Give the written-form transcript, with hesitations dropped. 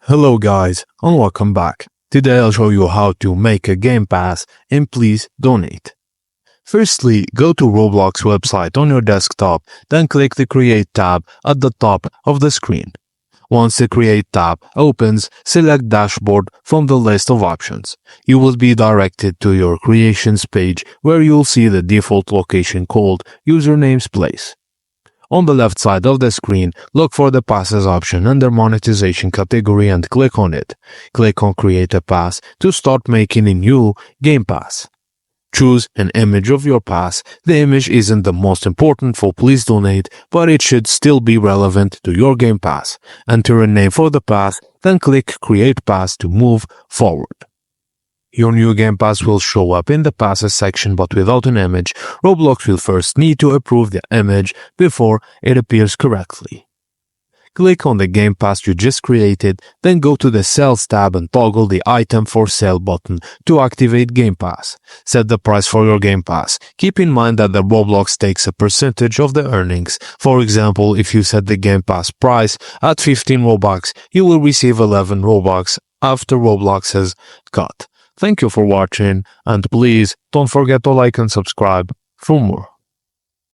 Hello guys and welcome back. Today I'll show you how to make a Game Pass and please donate. Firstly, go to Roblox website on your desktop, then click the Create tab at the top of the screen. Once the Create tab opens, select Dashboard from the list of options. You will be directed to your Creations page where you'll see the default location called Usernames Place. On the left side of the screen, look for the Passes option under Monetization category and click on it. Click on Create a Pass to start making a new Game Pass. Choose an image of your pass. The image isn't the most important for Please Donate, but it should still be relevant to your Game Pass. Enter a name for the pass, then click Create Pass to move forward. Your new Game Pass will show up in the Passes section but without an image. Roblox will first need to approve the image before it appears correctly. Click on the Game Pass you just created, then go to the Sales tab and toggle the Item for Sale button to activate Game Pass. Set the price for your Game Pass. Keep in mind that the Roblox takes a percentage of the earnings. For example, if you set the Game Pass price at 15 Robux, you will receive 11 Robux after Roblox has cut. Thank you for watching and please don't forget to like and subscribe for more.